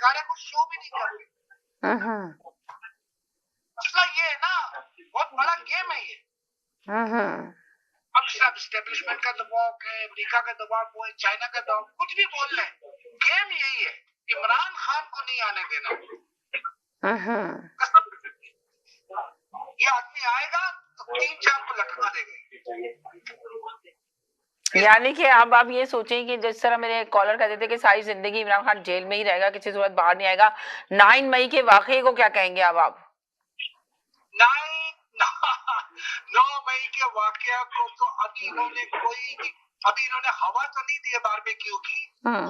बेकार है, कुछ शो भी नहीं कर रहे। मसला ये है ना, बहुत बड़ा गेम है ये। अब सब स्टेब्लिशमेंट का दबाव है, अमेरिका का दबाव है, चाइना का दबाव, कुछ भी बोल रहे हैं, गेम यही है, इमरान खान को नहीं आने देना। ये आदमी आएगा तो 3-4 को लटका देगा। यानी कि अब आप ये सोचें कि जिस तरह मेरे कॉलर कहते थे कि सारी जिंदगी इमरान खान जेल में ही रहेगा, किसी सूरत बाहर नहीं आएगा, 9 मई के वाकये को क्या कहेंगे अब आप? 9 मई के वाकया को तो अभी इन्होंने हवा तो नहीं दी है बारबेक्यू की,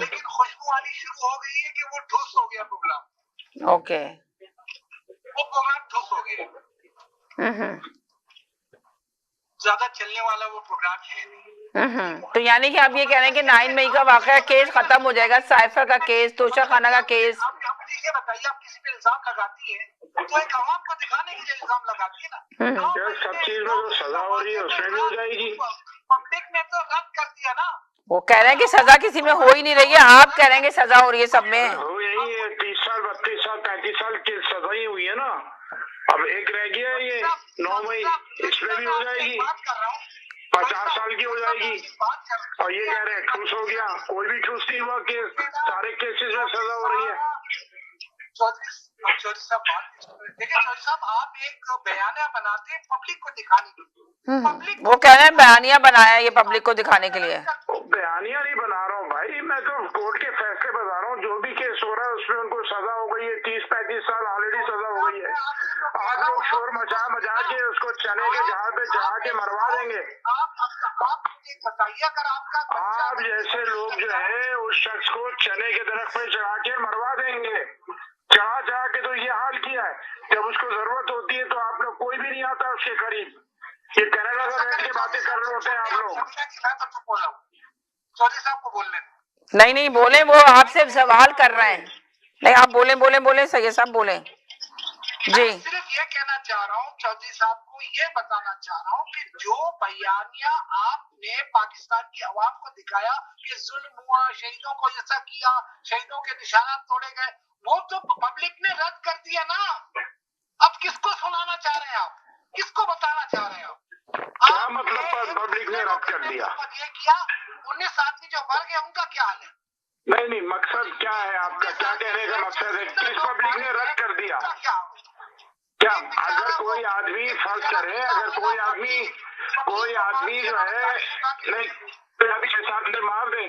लेकिन खुशबू आनी शुरू हो गई है कि वो ठोस हो गया प्रोग्राम। ओके, वो प्रोग्राम ठोस हो गया, ज्यादा चलने वाला वो प्रोग्राम है नहीं। तो यानी कि आप ये कह रहे हैं कि 9 मई का वाकया केस खत्म हो जाएगा, साइफर का केस, तोशा खाना का केस। आप मुझे ये बताइए, आप किसी पे इल्जाम लगाती है तो एक आवाम को दिखाने के लिए इल्जाम लगाती है ना। सब चीज में जो सजा हो रही है उसमें भी हो जाएगी। पब्लिक ने तो रद्द कर दिया ना। वो कह रहे हैं कि सजा किसी में हो ही नहीं रही है, आप कह रहे हैं कि सजा हो रही है सब में। हो यही है, 30 साल 32 साल 35 साल की सजा ही हुई है ना, अब एक रह गया है ये 9 मई, इसमें भी हो जाएगी, 50 साल की हो जाएगी। और ये कह रहे हैं ठूस हो गया, कोई भी ठूस नहीं हुआ केस, सारे केसेस में सजा हो रही है। चौधरी साहब देखिए, चौधरी साहब आप एक बयानिया बनाते हैं पब्लिक को दिखाने के लिए। वो कह रहे हैं बयानिया बनाया ये पब्लिक को दिखाने के लिए। बयानिया नहीं बना रहा हूँ भाई, मैं तो कोर्ट के फैसले बता रहा हूँ, जो भी केस हो रहा है उसमें उनको सजा हो गई है, 30-35 साल ऑलरेडी सजा हो गई है। आप लोग शोर मचा के उसको चने के झाड़ पे चढ़ा के मरवा देंगे। बताइए, अगर आपका आप जैसे लोग जो है उस शख्स को चने के दरख्त पे चढ़ा के मरवा देंगे, चढ़ा के तो ये हाल किया है। जब उसको जरूरत होती है तो आप लोग कोई भी नहीं आता उसके करीब, ये कनाडा में बैठ के बातें कर रहे होते हैं आप लोग। चौधरी साहब को बोलने नहीं बोले, वो आपसे सवाल कर रहे हैं। नहीं आप बोले सही साहब बोले जी। सिर्फ ये कहना चाह रहा हूँ चौधरी साहब को, ये बताना चाह रहा हूँ कि जो बयानिया आपने पाकिस्तान की आवाम को दिखाया कि जुल्म हुआ, शहीदों को ऐसा किया, शहीदों के निशानात तोड़े गए, वो तो पब्लिक ने रद्द कर दिया ना। अब किसको सुनाना चाह रहे हैं आप, किसको बताना चाह रहे हैं आप? क्या मतलब पब्लिक ने रद्द कर दिया? ये किया 19 आदमी जो मर गए उनका क्या हाल है? नहीं मकसद क्या है आपका, क्या कहने का मकसद है? किस पब्लिक ने रद्द कर दिया? क्या अगर कोई आदमी फर्ज करे, अगर कोई आदमी जो है नहीं अभी 6-7 दिन मार दे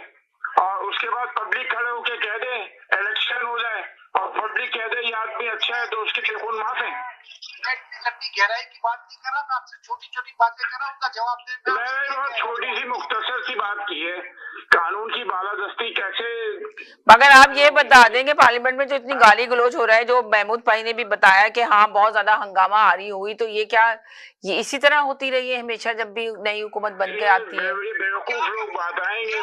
और उसके बाद पब्लिक खड़े होके कह दे, इलेक्शन हो जाए और पब्लिक कह दे ये आदमी अच्छा है तो उसके लिए कौन माफ है? गहराई की बात नहीं कर रहा, मैं आपसे छोटी बातें कर रहा हूँ, उनका जवाब दे। मैंने बहुत छोटी सी मुख्तसर सी बात की है, कानून की बालादस्ती कैसे। मगर आप ये बता दें कि पार्लियामेंट में जो इतनी गाली गलौज हो रहा है, जो महमूद भाई ने भी बताया कि हाँ बहुत ज्यादा हंगामा आ रही हुई, तो ये क्या ये इसी तरह होती रही है हमेशा जब भी नई हुकूमत बन के आती है? बेवकूफ लोग बताएंगे।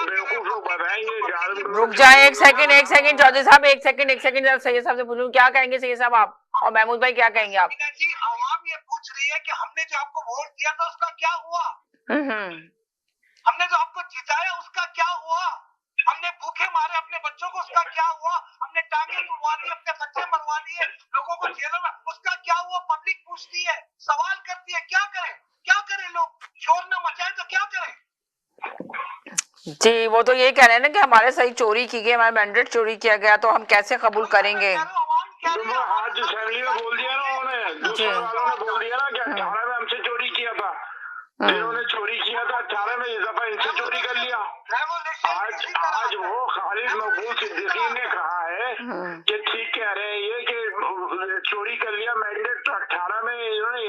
रुक जाए एक सेकंड चौधरी साहब, एक सेकंड सैयद साहब से पूछूं, क्या कहेंगे सैयद साहब आप, और महमूद भाई क्या कहेंगे आप? जी आवाम ये पूछ रही है कि हमने जो आपको वोट दिया था उसका क्या हुआ, हमने जो आपको जिताया उसका क्या हुआ, हमने भूखे मारे अपने बच्चों को उसका क्या हुआ, हमने टांगे तुड़वा दी, अपने बच्चे मरवा दिए, लोगों को जेलों में, उसका क्या हुआ? पब्लिक पूछती है, सवाल करती है, क्या करें लोग, शोर न मचाए तो क्या करें? जी वो तो ये कह रहे हैं ना कि हमारे सही चोरी की गई, हमारा मैंडेट चोरी किया गया, तो हम कैसे कबूल करेंगे? आज असेंबली में बोल दिया ना उन्होंने, दूसरे वालों ने बोल दिया ना कि 18 में हमसे चोरी किया था, जिन्होंने चोरी किया था 18 में इस दफा इनसे चोरी कर लिया। आज वो खालिद मकबूल सिद्दीकी ने कहा है कि ठीक कह रहे हैं ये कि चोरी कर लिया मैंडेट, तो 18 में इन्होंने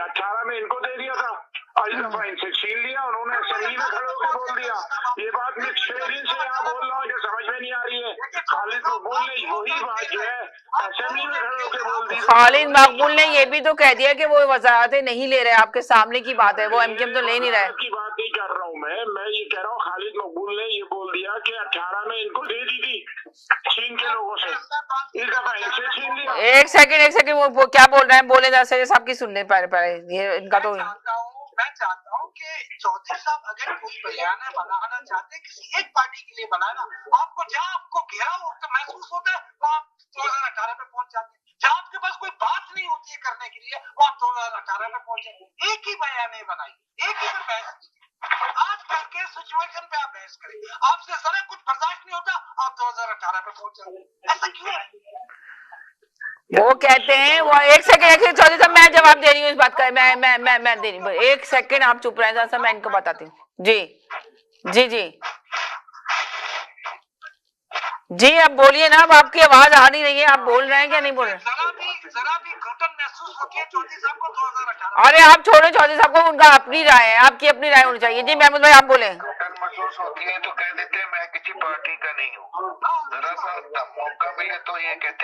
18 में इनको दे दिया था और इस दफा इनसे छीन लिया, उन्होंने असेंबली में खड़े होकर बोल दिया। ये बात मैं 6 दिन से यहाँ बोल रहा हूँ जो समझ में नहीं आ रही है। खालिद मकबूल ने वही बात जो है असेंबली में खड़े होकर बोल दी। खालिद मकबूल ने ये भी तो कह दिया कि वो वजारतें नहीं ले रहे, आपके सामने की बात है, वो एमकेएम तो ले नहीं रहा है। की बात नहीं कर रहा हूँ मैं ये कह रहा हूँ खालिद मकबूल ने ये बोल दिया कि 18 में इनको दे दी थी चीन के लोगों से, इस दफा इनसे छीन लिया। एक सेकंड वो क्या बोल रहे हैं, बोले जैसे साहब की सुनने पहले ये इनका तो मैं चाहता हूँ कि चौधरी साहब अगर कोई बयान बनाना चाहते हैं किसी एक पार्टी के लिए बनाना, आपको जहाँ आपको घेरा हो तो महसूस होता है पे आप बहस करें। आपसे जरा कुछ बर्दाश्त नहीं होता, आप 2018 पे पहुंच जाओ। ऐसा क्यों है? वो कहते हैं वो एक सेकंड चौधरी साहब, मैं जवाब दे रही हूँ इस बात का, मैं दे रही हूँ, एक सेकंड आप चुप रहे सर, मैं इनको बताती हूँ। जी जी जी जी, आप बोलिए ना, अब आपकी आवाज आ नहीं रही है, आप बोल रहे हैं क्या नहीं बोल रहे? जरा भी घुटन महसूस होती है चौधरी साहब को 2018? अरे आप छोड़े चौधरी साहब को, उनका अपनी राय है, आपकी अपनी राय होनी चाहिए। जी महमूद भाई आप बोले। घुटन महसूस होती है तो कह देते हैं मैं किसी पार्टी का नहीं हूँ, जरा सा मौका मिले तो ये कहते